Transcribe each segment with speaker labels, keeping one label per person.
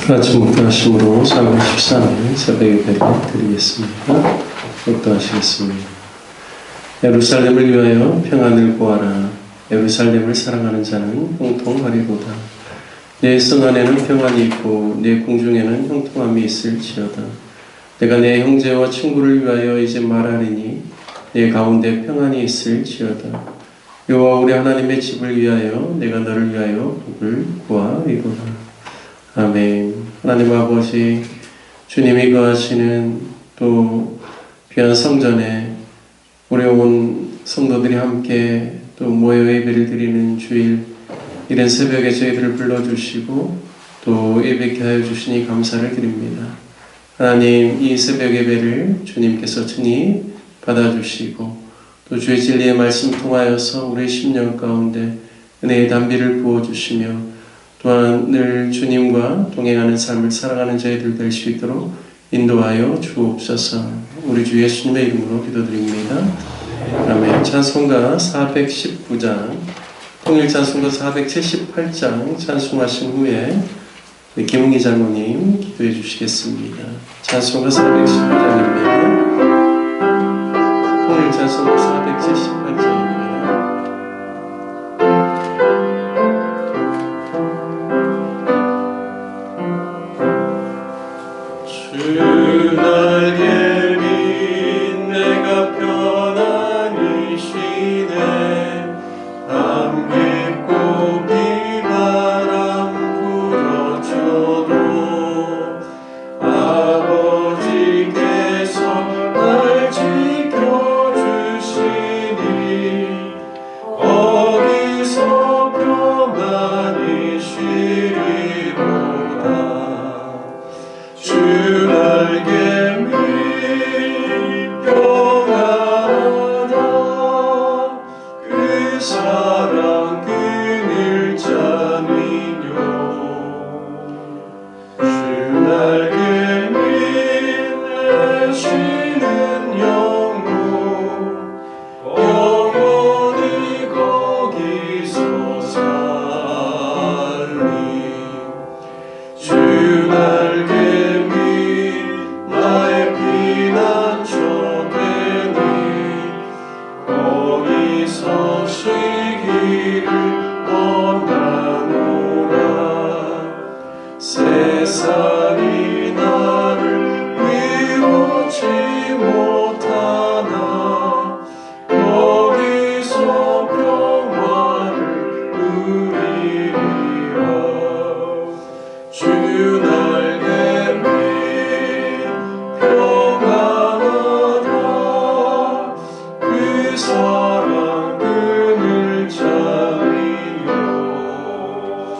Speaker 1: 같이 묵도하심으로 3월 13일 새벽 예배를 드리겠습니다. 묵도하시겠습니다. 예루살렘을 위하여 평안을 구하라. 예루살렘을 사랑하는 자는 형통하리로다. 내 성 안에는 평안이 있고 내 궁중에는 형통함이 있을지어다. 내가 내 형제와 친구를 위하여 이제 말하리니 내 가운데 평안이 있을지어다. 여호와 우리 하나님의 집을 위하여 내가 너를 위하여 복을 구하리로다. 아멘. 하나님 아버지, 주님이 거하시는 또 귀한 성전에 우리 온 성도들이 함께 또 모여 예배를 드리는 주일 이른 새벽에 저희들을 불러주시고 또 예배케 하여 주시니 감사를 드립니다. 하나님, 이 새벽 예배를 주님께서 친히 받아주시고 또 주의 진리의 말씀 통하여서 우리의 심령 가운데 은혜의 단비를 부어주시며 또한 늘 주님과 동행하는 삶을 살아가는 저희들 될 수 있도록 인도하여 주옵소서. 우리 주 예수님의 이름으로 기도드립니다. 아멘. 찬송가 419장, 통일 찬송가 478장 찬송하신 후에 김웅기 장로님 기도해 주시겠습니다. 찬송가 419장입니다. 통일 찬송가 478장입니다.
Speaker 2: 세상이 나를 미워치 못하나 거기서 평화를 누리리라. 주 날개 밑 평안하다. 그 사랑 끈을 잡으며 주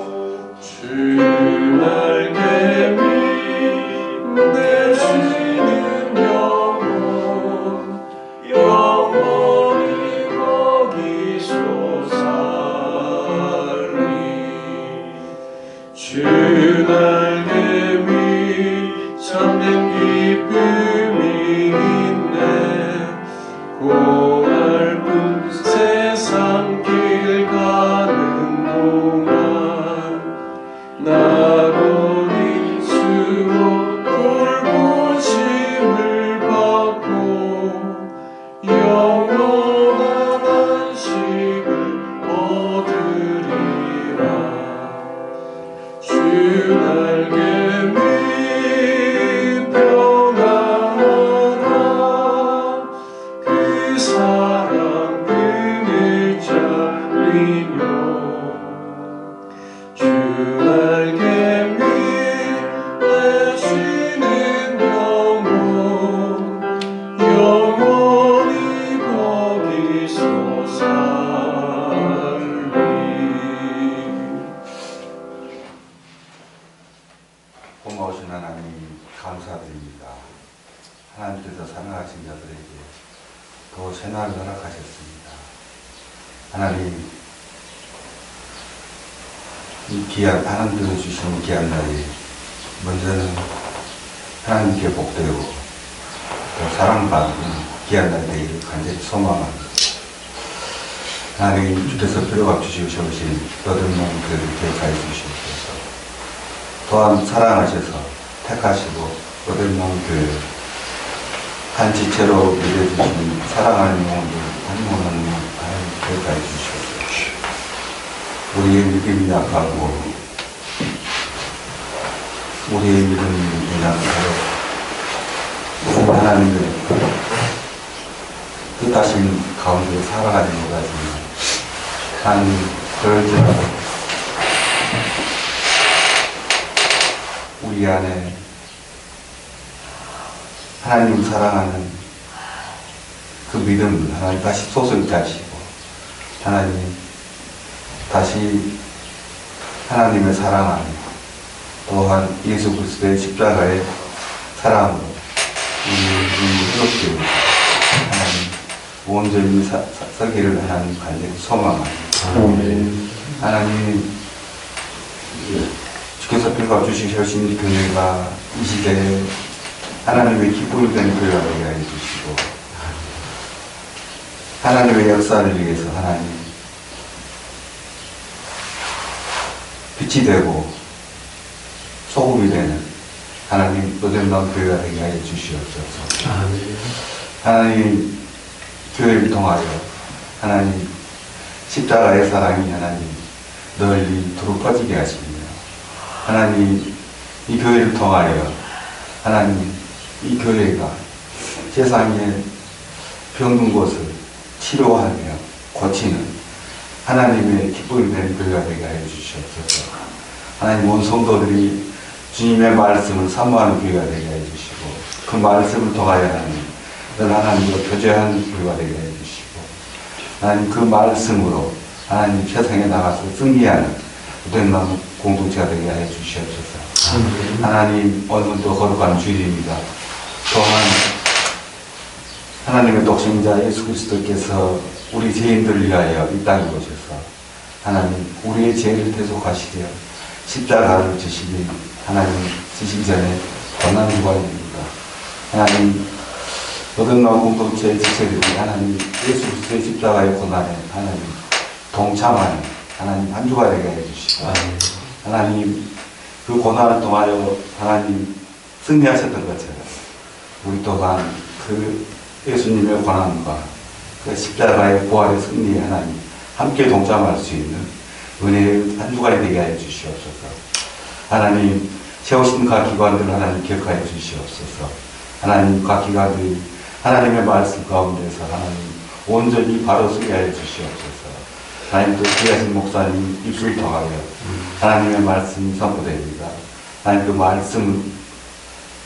Speaker 3: 고마우신 하나님 감사드립니다. 하나님께서 사랑하신 자들에게 더 새날을 허락하셨습니다. 하나님, 이 귀한 하나님께서 주시는 귀한 날이 먼저는 하나님께 복되고 또 사랑받는 귀한 날이 되기를 간절히 소망합니다. 하나님, 주께서 필요가 주시오신 떠든 마음들을 기억하여 주시옵소서. 또한 사랑하셔서 택하시고 거듭난 교회 한 지체로 믿어주신 사랑하는 영혼들 한영혼하는 하나님 교회까지 주시옵소서. 우리의 믿음이 약하고 우리의 믿음이 약하고 하나님의 뜻하신 가운데 살아가는 것 같지만 하나님 그럴지라도 우리 안에 하나님 사랑하는 그 믿음을 하나님 다시 솟을게 하시고 하나님 다시 하나님의 사랑하는 또한 예수 그리스도의 십자가의 사랑으로 우리 회복되고 하나님 온전히 서기를 하나님 간절히 소망합니다. 하나님 주께서 빌어 주시신 교회가 이 시대에 하나님의 기쁨이 되는 교회가 되게 해주시고 하나님의 역사를 위해서 하나님 빛이 되고 소금이 되는 하나님 거듭난 교회가 되게 하여 주시옵소서. 하나님 교회를 통하여 하나님 십자가의 사랑이 하나님 널리 두루 퍼지게 하십니다. 하나님 이 교회를 통하여 하나님 이 교회가 세상에 병든 것을 치료하며 고치는 하나님의 기쁨이 되는 교회가 되게 하여 주시옵소서. 하나님 온 성도들이 주님의 말씀을 사모하는 교회가 되게 해 주시고 그 말씀을 통하여 하나님과 교제하는 교회가 되게 해 주시고 하나님 그 말씀으로 하나님 세상에 나가서 승리하는 무덤나무 공동체가 되게 해 주시옵소서. 하나님 오늘도 거룩한 주일입니다. 또한 하나님의 독생자 예수 그리스도께서 우리 죄인들을 위하여 이 땅에 오셔서 하나님 우리의 죄를 대속하시려 십자가를 지시니 하나님 지시기 전에 고난주간입니다. 하나님 모든 공동체의 지체들이 하나님 예수 그리스도의 십자가의 고난에 하나님 동참하는 하나님 한 주가 되게 해주시고 하나님 그 고난을 통하여 하나님 승리하셨던 것처럼 우리 또한 그 예수님의 고난과 그 십자가의 부활의 승리에 하나님 함께 동참할 수 있는 은혜의 한 주간이 되게 하여 주시옵소서. 하나님 세우신 각 기관들을 하나님 기억하여 주시옵소서. 하나님 각 기관들이 하나님의 말씀 가운데서 하나님 온전히 바로 서게 하여 주시옵소서. 하나님 또 귀하신 목사님 입술을 통하여 하나님의 말씀이 선포됩니다. 하나님 그 말씀을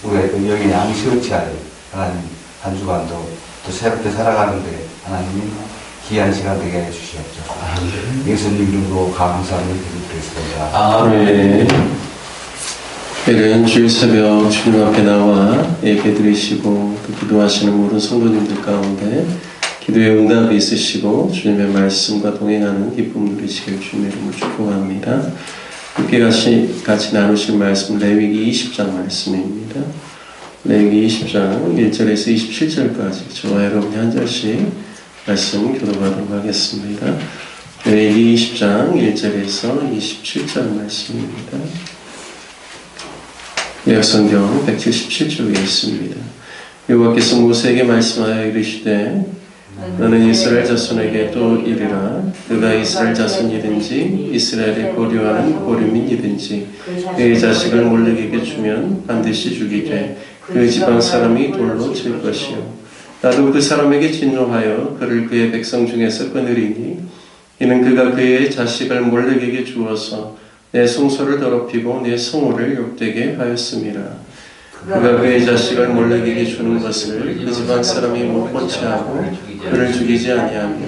Speaker 3: 우리가 그 영의 양식을 취하여 하나님 한 주간도 또 새롭게 살아가는데 하나님이 귀한 시간 되게 해 주시옵소서. 예수님 이름으로 감사를 드리겠습니다.
Speaker 1: 아멘. 오늘은 주일 새벽 주님 앞에 나와 예배 드리시고 또 기도하시는 모든 성도님들 가운데 기도의 응답이 있으시고 주님의 말씀과 동행하는 기쁨 누리시길 주님의 이름으로 축복합니다. 함께 같이 나누실 말씀 레위기 20장 말씀입니다. 레위기 20장 1절에서 27절까지 저와 여러분이 한 절씩 말씀 교도하도록 하겠습니다. 레위기 20장 1절에서 27절 말씀입니다. 요약성경 177쪽에 있습니다. 여호와께서 모세에게 말씀하여 이르시되 너는 이스라엘 자손에게 또 이르라. 그가 이스라엘 자손이든지 이스라엘의 보류하는 보류민이든지 그의 자식을 몰렉에게 주면 반드시 죽이되 그 지방 사람이 돌로 칠 것이요 나도 그 사람에게 진노하여 그를 그의 백성 중에서 끊으리니 이는 그가 그의 자식을 몰렉에게 주어서 내 성소를 더럽히고 내 성호를 욕되게 하였음이라. 그가 그의 자식을 몰렉에게 주는 것을 그 지방 사람이 못 번체하고 그를 죽이지 아니하며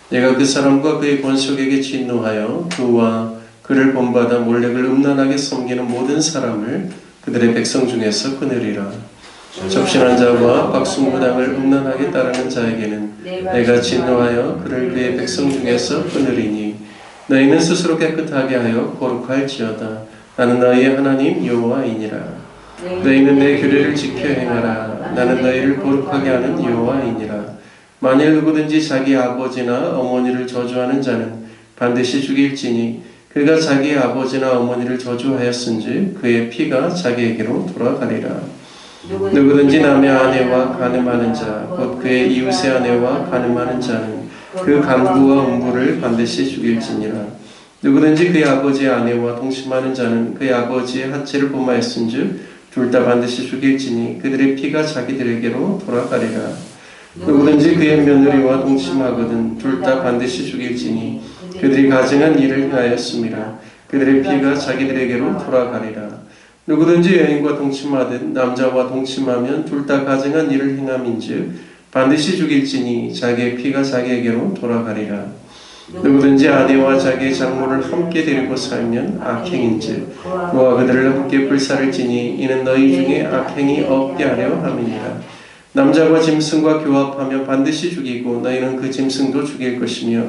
Speaker 1: 내가 그 사람과 그의 권속에게 진노하여 그와 그를 본받아 몰렉을 음란하게 섬기는 모든 사람을 그들의 백성 중에서 끊으리라. 접신한 자와 박순무당을 음란하게 따르는 자에게는 내가 진노하여 그를 그의 백성 중에서 끊으리니 너희는 스스로 깨끗하게 하여 거룩할지어다. 나는 너희의 하나님 여호와이니라. 너희는 내 규례를 지켜 행하라. 나는 너희를 거룩하게 하는 여호와이니라. 만일 누구든지 자기 아버지나 어머니를 저주하는 자는 반드시 죽일지니 그가 자기의 아버지나 어머니를 저주하였은즉 그의 피가 자기에게로 돌아가리라. 누구든지 남의 아내와 간음하는 자, 곧 그의 이웃의 아내와 간음하는 자는 그 간부와 음부를 반드시 죽일지니라. 누구든지 그의 아버지의 아내와 동침하는 자는 그의 아버지의 하체를 범하였은즉 둘 다 반드시 죽일지니 그들의 피가 자기들에게로 돌아가리라. 누구든지 그의 며느리와 동침하거든 둘 다 반드시 죽일지니 그들이 가증한 일을 행하였음이라. 그들의 피가 자기들에게로 돌아가리라. 누구든지 여인과 동침하든 남자와 동침하면 둘 다 가증한 일을 행함인즉 반드시 죽일지니 자기의 피가 자기에게로 돌아가리라. 누구든지 아내와 자기의 장모를 함께 데리고 살면 악행인즉 그와 그들을 함께 불살을지니 이는 너희 중에 악행이 없게 하려 함이니라. 남자가 짐승과 교합하며 반드시 죽이고 너희는 그 짐승도 죽일 것이며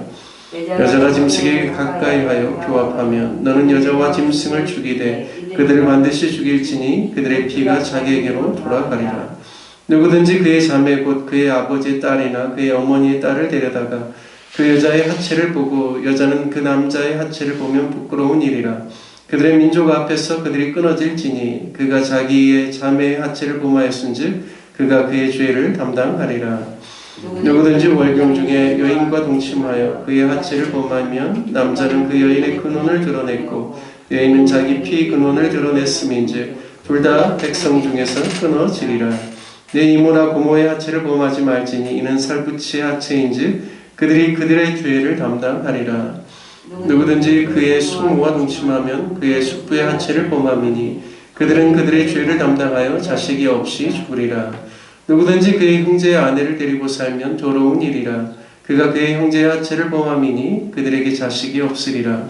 Speaker 1: 여자가 짐승에게 가까이하여 교합하면 너는 여자와 짐승을 죽이되 그들을 반드시 죽일지니 그들의 피가 자기에게로 돌아가리라. 누구든지 그의 자매 곧 그의 아버지의 딸이나 그의 어머니의 딸을 데려다가 그 여자의 하체를 보고 여자는 그 남자의 하체를 보면 부끄러운 일이라. 그들의 민족 앞에서 그들이 끊어질지니 그가 자기의 자매의 하체를 범하였은즉 그가 그의 죄를 담당하리라. 누구든지 월경 중에 여인과 동침하여 그의 하체를 범하면 남자는 그 여인의 근원을 드러냈고 여인은 자기 피 근원을 드러냈음인즉 둘 다 백성 중에서 끊어지리라. 내 이모나 고모의 하체를 범하지 말지니 이는 살부치의 하체인즉 그들이 그들의 죄를 담당하리라. 누구든지 그의 숙모와 동침하면 그의 숙부의 하체를 범함이니 그들은 그들의 죄를 담당하여 자식이 없이 죽으리라. 누구든지 그의 형제의 아내를 데리고 살면 더러운 일이라. 그가 그의 형제의 하체를 범함이니 그들에게 자식이 없으리라.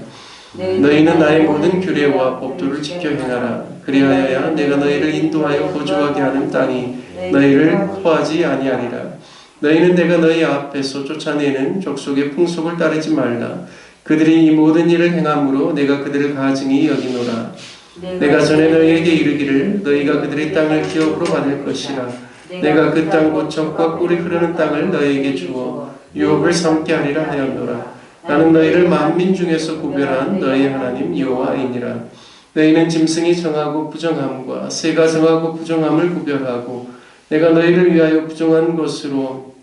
Speaker 1: 너희는 나의 모든 규례와 법도를 지켜 행하라. 그리하여야 내가 너희를 인도하여 거주하게 하는 땅이 너희를 허하지 아니하리라. 너희는 내가 너희 앞에서 쫓아내는 족속의 풍속을 따르지 말라. 그들이 이 모든 일을 행함으로 내가 그들을 가증히 여기노라. 내가 전에 너희에게 이르기를 너희가 그들의 땅을 기업으로 받을 것이라. 내가 그 땅 곧 젖과 꿀이 흐르는 땅을 너희에게 주어 유업을 삼게 하리라 하였노라. 나는 너희를 만민 중에서 구별한 너희 하나님 여호와이니라. 너희는 짐승이 정하고 부정함과 새가 정하고 부정함을 구별하고 내가 너희를 위하여 부정한 것으로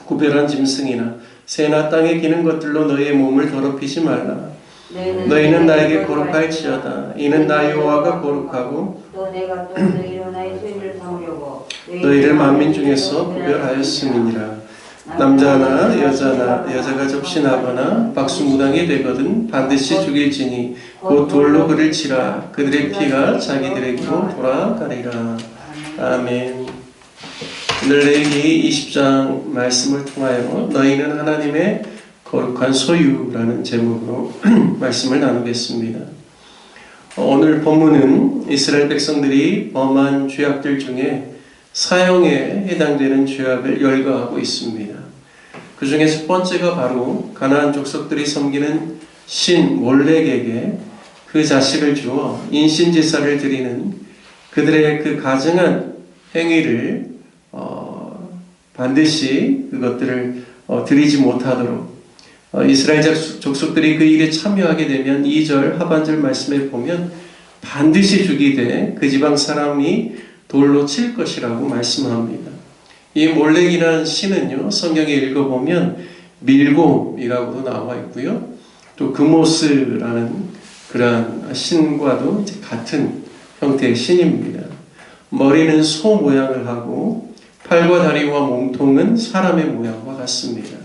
Speaker 1: 구별한 짐승이나 새나 땅에 기는 것들로 너희의 몸을 더럽히지 말라. 너희는 나에게 거룩할지어다. 이는 나 여호와가 거룩하고
Speaker 4: 또 내가 또 너희로 나의 죄를 삼으려고
Speaker 1: 너희를 만민 중에서 구별하였음이니라. 남자나 여자가 접신하거나 박수무당이 되거든 반드시 죽일지니 곧 돌로 그를 치라. 그들의 피가 자기들에게로 돌아가리라. 아멘. 오늘 레위기 20장 말씀을 통하여 너희는 하나님의 거룩한 소유라는 제목으로 말씀을 나누겠습니다. 오늘 본문은 이스라엘 백성들이 범한 죄악들 중에 사형에 해당되는 죄악을 열거하고 있습니다. 그 중에 첫 번째가 바로 가나안 족속들이 섬기는 신 몰렉에게 그 자식을 주어 인신제사를 드리는 그들의 그 가증한 행위를 반드시 그것들을 드리지 못하도록 이스라엘 족속들이 그 일에 참여하게 되면 2절 하반절 말씀에 보면 반드시 죽이되 그 지방 사람이 돌로 칠 것이라고 말씀합니다. 이 몰렉이라는 신은요, 성경에 읽어보면 밀곰이라고도 나와 있고요, 또 그모스라는 그러한 신과도 같은 형태의 신입니다. 머리는 소 모양을 하고 팔과 다리와 몸통은 사람의 모양과 같습니다.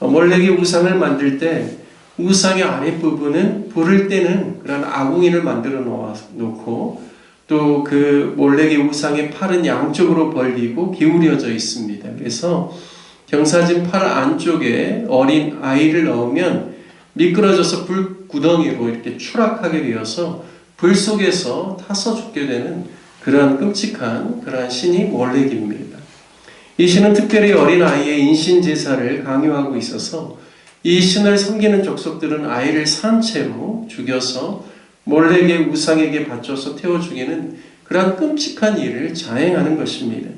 Speaker 1: 몰렉이 우상을 만들 때 우상의 아랫부분은 불을 때는 그런 아궁이를 만들어 놓고 또 그 몰렉의 우상의 팔은 양쪽으로 벌리고 기울여져 있습니다. 그래서 경사진 팔 안쪽에 어린 아이를 넣으면 미끄러져서 불구덩이로 이렇게 추락하게 되어서 불 속에서 타서 죽게 되는 그러한 끔찍한 그러한 신이 몰렉입니다. 이 신은 특별히 어린 아이의 인신 제사를 강요하고 있어서 이 신을 섬기는 족속들은 아이를 산 채로 죽여서 몰렉의 우상에게 바쳐서 태워 죽이는 그러한 끔찍한 일을 자행하는 것입니다.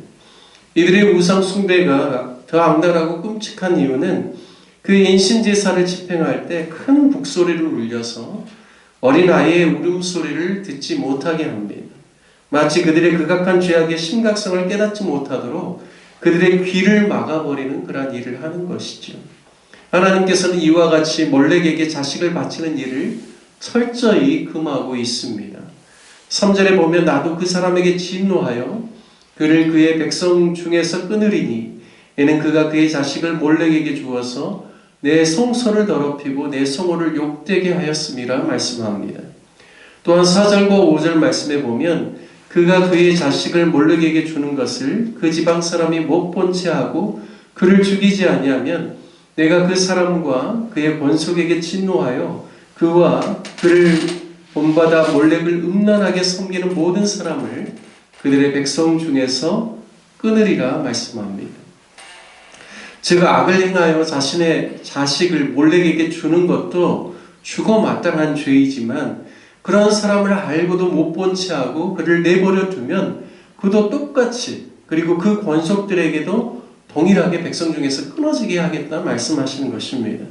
Speaker 1: 이들의 우상 숭배가 더 악랄하고 끔찍한 이유는 그 인신제사를 집행할 때 큰 북소리를 울려서 어린아이의 울음소리를 듣지 못하게 합니다. 마치 그들의 극악한 죄악의 심각성을 깨닫지 못하도록 그들의 귀를 막아버리는 그러한 일을 하는 것이죠. 하나님께서는 이와 같이 몰렉에게 자식을 바치는 일을 철저히 금하고 있습니다. 3절에 보면 나도 그 사람에게 진노하여 그를 그의 백성 중에서 끊으리니 이는 그가 그의 자식을 몰렉에게 주어서 내 성소를 더럽히고 내 성호를 욕되게 하였음이라 말씀합니다. 또한 4절과 5절 말씀에 보면 그가 그의 자식을 몰렉에게 주는 것을 그 지방 사람이 못 본 채 하고 그를 죽이지 아니하면 내가 그 사람과 그의 권속에게 진노하여 그와 그를 본받아 몰렉을 음란하게 섬기는 모든 사람을 그들의 백성 중에서 끊으리라 말씀합니다. 즉 악을 행하여 자신의 자식을 몰렉에게 주는 것도 죽어 마땅한 죄이지만 그런 사람을 알고도 못 본 채 하고 그를 내버려 두면 그도 똑같이 그리고 그 권속들에게도 동일하게 백성 중에서 끊어지게 하겠다 말씀하시는 것입니다.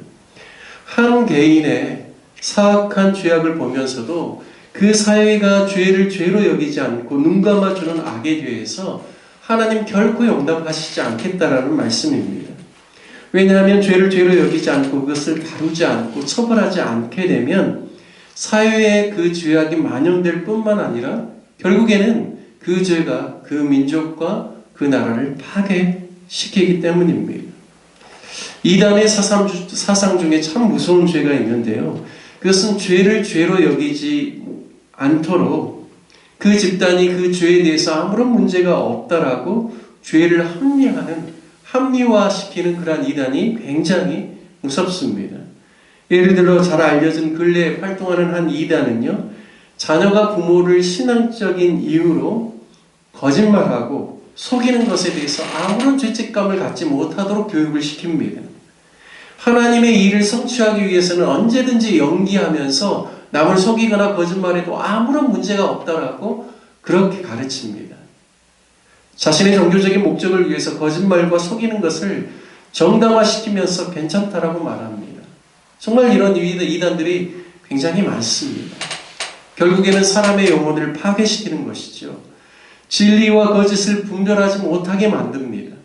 Speaker 1: 한 개인의 사악한 죄악을 보면서도 그 사회가 죄를 죄로 여기지 않고 눈 감아주는 악에 대해서 하나님 결코 용납하시지 않겠다라는 말씀입니다. 왜냐하면 죄를 죄로 여기지 않고 그것을 다루지 않고 처벌하지 않게 되면 사회에 그 죄악이 만연될 뿐만 아니라 결국에는 그 죄가 그 민족과 그 나라를 파괴시키기 때문입니다. 이단의 사상 중에 참 무서운 죄가 있는데요. 그것은 죄를 죄로 여기지 않도록 그 집단이 그 죄에 대해서 아무런 문제가 없다라고 죄를 합리화시키는 그러한 이단이 굉장히 무섭습니다. 예를 들어 잘 알려진 근래에 활동하는 한 이단은요, 자녀가 부모를 신앙적인 이유로 거짓말하고 속이는 것에 대해서 아무런 죄책감을 갖지 못하도록 교육을 시킵니다. 하나님의 일을 성취하기 위해서는 언제든지 연기하면서 남을 속이거나 거짓말해도 아무런 문제가 없다라고 그렇게 가르칩니다. 자신의 종교적인 목적을 위해서 거짓말과 속이는 것을 정당화시키면서 괜찮다라고 말합니다. 정말 이런 이단들이 굉장히 많습니다. 결국에는 사람의 영혼을 파괴시키는 것이죠. 진리와 거짓을 분별하지 못하게 만듭니다.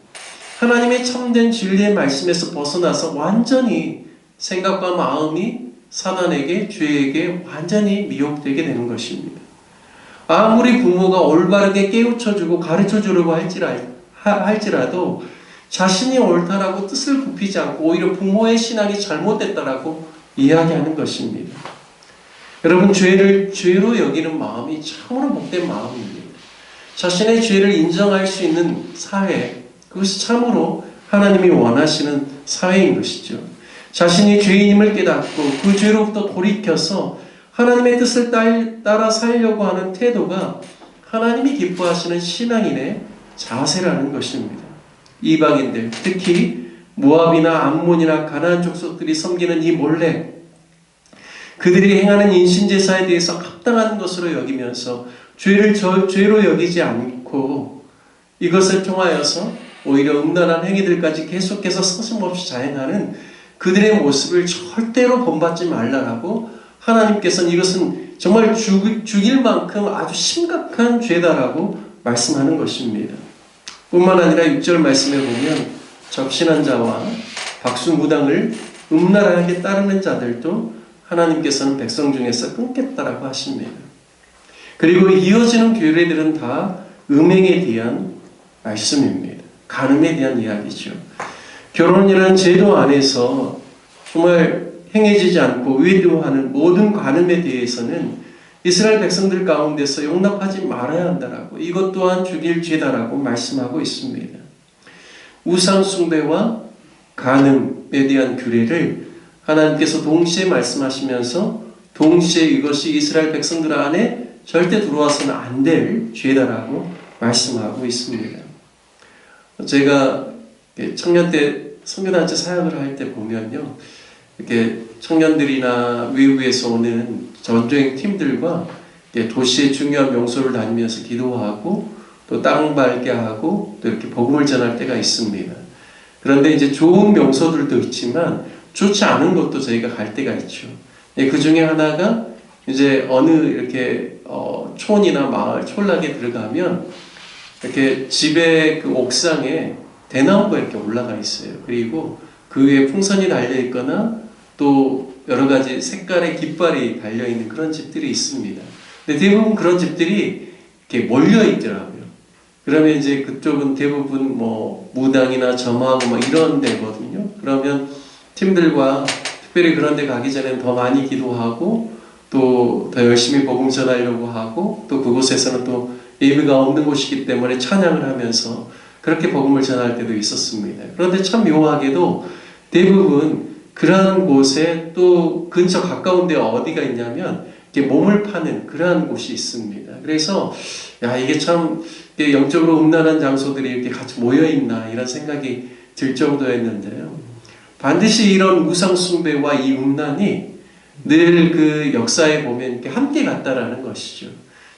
Speaker 1: 하나님의 참된 진리의 말씀에서 벗어나서 완전히 생각과 마음이 사단에게, 죄에게 완전히 미혹되게 되는 것입니다. 아무리 부모가 올바르게 깨우쳐주고 가르쳐주려고 할지라도 자신이 옳다라고 뜻을 굽히지 않고 오히려 부모의 신앙이 잘못됐다라고 이야기하는 것입니다. 여러분, 죄를 죄로 여기는 마음이 참으로 복된 마음입니다. 자신의 죄를 인정할 수 있는 사회, 그것이 참으로 하나님이 원하시는 사회인 것이죠. 자신이 죄인임을 깨닫고 그 죄로부터 돌이켜서 하나님의 뜻을 따라 살려고 하는 태도가 하나님이 기뻐하시는 신앙인의 자세라는 것입니다. 이방인들, 특히 모압이나 암몬이나 가나안 족속들이 섬기는 이 몰렉, 그들이 행하는 인신제사에 대해서 합당한 것으로 여기면서 죄를 죄로 여기지 않고 이것을 통하여서 오히려 음란한 행위들까지 계속해서 서슴없이 자행하는 그들의 모습을 절대로 본받지 말라라고 하나님께서는 이것은 정말 죽일 만큼 아주 심각한 죄다라고 말씀하는 것입니다. 뿐만 아니라 6절 말씀에 보면 적신한 자와 박수무당을 음란하게 따르는 자들도 하나님께서는 백성 중에서 끊겠다라고 하십니다. 그리고 이어지는 규례들은 다 음행에 대한 말씀입니다. 간음에 대한 이야기죠. 결혼이라는 제도 안에서 정말 행해지지 않고 외도하는 모든 간음에 대해서는 이스라엘 백성들 가운데서 용납하지 말아야 한다라고, 이것 또한 죽일 죄다라고 말씀하고 있습니다. 우상 숭배와 간음에 대한 규례를 하나님께서 동시에 말씀하시면서 동시에 이것이 이스라엘 백성들 안에 절대 들어와서는 안 될 죄다라고 말씀하고 있습니다. 제가 청년 때 선교단체 사역을 할 때 보면요, 이렇게 청년들이나 외국에서 오는 전도행 팀들과 도시의 중요한 명소를 다니면서 기도하고 또 땅 밟게 하고 또 이렇게 복음을 전할 때가 있습니다. 그런데 이제 좋은 명소들도 있지만 좋지 않은 곳도 저희가 갈 때가 있죠. 그 중에 하나가 이제 어느 이렇게 촌이나 마을 촌락에 들어가면 이렇게 집의 그 옥상에 대나무가 이렇게 올라가 있어요. 그리고 그 위에 풍선이 달려 있거나 또 여러 가지 색깔의 깃발이 달려 있는 그런 집들이 있습니다. 근데 대부분 그런 집들이 이렇게 몰려 있더라고요. 그러면 이제 그쪽은 대부분 뭐 무당이나 점하고 뭐 이런 데거든요. 그러면 팀들과 특별히 그런 데 가기 전에는 더 많이 기도하고 또 더 열심히 복음 전하려고 하고 또 그곳에서는 또 예배가 없는 곳이기 때문에 찬양을 하면서 그렇게 복음을 전할 때도 있었습니다. 그런데 참 묘하게도 대부분 그러한 곳에 또 근처 가까운 데 어디가 있냐면 이렇게 몸을 파는 그러한 곳이 있습니다. 그래서 야, 이게 참 영적으로 음란한 장소들이 이렇게 같이 모여있나 이런 생각이 들 정도였는데요. 반드시 이런 우상 숭배와 이 음란이 늘 그 역사에 보면 이렇게 함께 갔다라는 것이죠.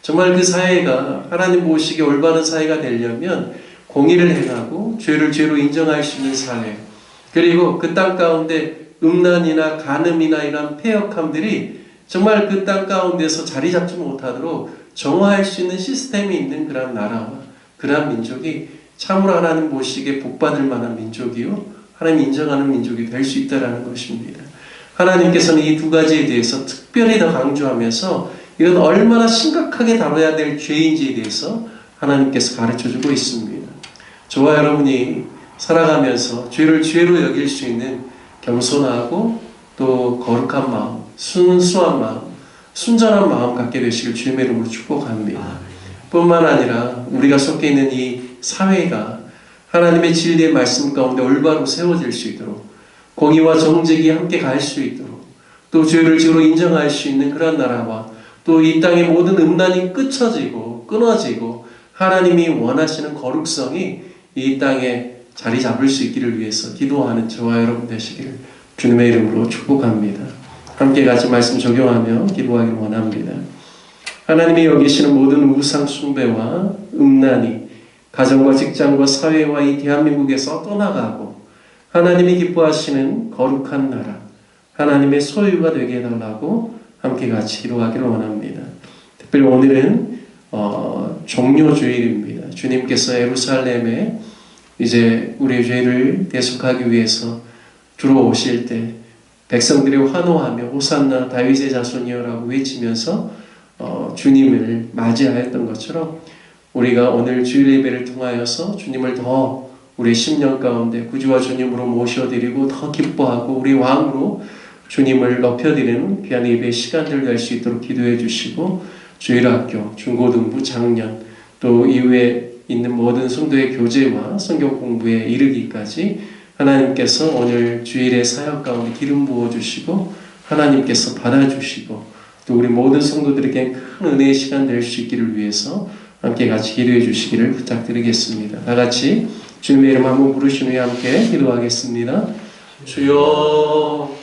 Speaker 1: 정말 그 사회가 하나님 보시기에 올바른 사회가 되려면 공의를 행하고 죄를 죄로 인정할 수 있는 사회, 그리고 그 땅 가운데 음란이나 간음이나 이런 패역함들이 정말 그 땅 가운데서 자리 잡지 못하도록 정화할 수 있는 시스템이 있는 그런 나라와 그런 민족이 참으로 하나님 보시기에 복받을 만한 민족이요 하나님 인정하는 민족이 될 수 있다는 것입니다. 하나님께서는 이 두 가지에 대해서 특별히 더 강조하면서 이건 얼마나 심각하게 다뤄야 될 죄인지에 대해서 하나님께서 가르쳐주고 있습니다. 저와 여러분이 살아가면서 죄를 죄로 여길 수 있는 겸손하고 또 거룩한 마음, 순수한 마음, 순전한 마음 갖게 되시길 주님의 이름으로 축복합니다. 뿐만 아니라 우리가 속해 있는 이 사회가 하나님의 진리의 말씀 가운데 올바로 세워질 수 있도록 공의와 정직이 함께 갈 수 있도록 또 죄를 죄로 인정할 수 있는 그런 나라와 또 이 땅의 모든 음란이 끊어지고 하나님이 원하시는 거룩성이 이 땅에 자리 잡을 수 있기를 위해서 기도하는 저와 여러분 되시기를 주님의 이름으로 축복합니다. 함께 같이 말씀 적용하며 기도하기를 원합니다. 하나님이 여기시는 모든 우상 숭배와 음란이 가정과 직장과 사회와 이 대한민국에서 떠나가고 하나님이 기뻐하시는 거룩한 나라, 하나님의 소유가 되게 해달라고 함께 같이 기도하기를 원합니다. 특별히 오늘은 종료주일입니다. 주님께서 예루살렘에 이제 우리의 죄를 대속하기 위해서 들어오실 때 백성들이 환호하며 호산나 다윗의 자손이여라고 외치면서 주님을 맞이하였던 것처럼 우리가 오늘 주일 예배를 통하여서 주님을 더 우리 심령 가운데 구주와 주님으로 모셔드리고 더 기뻐하고 우리 왕으로 주님을 높여드리는 귀한 예배의 시간들 될 수 있도록 기도해 주시고 주일학교, 중고등부, 작년 또 이후에 있는 모든 성도의 교제와 성경 공부에 이르기까지 하나님께서 오늘 주일의 사역 가운데 기름 부어주시고 하나님께서 받아주시고 또 우리 모든 성도들에게 큰 은혜의 시간 될 수 있기를 위해서 함께 같이 기도해 주시기를 부탁드리겠습니다. 다 같이 주님의 이름 한번 부르신 후에 함께 기도하겠습니다. 주여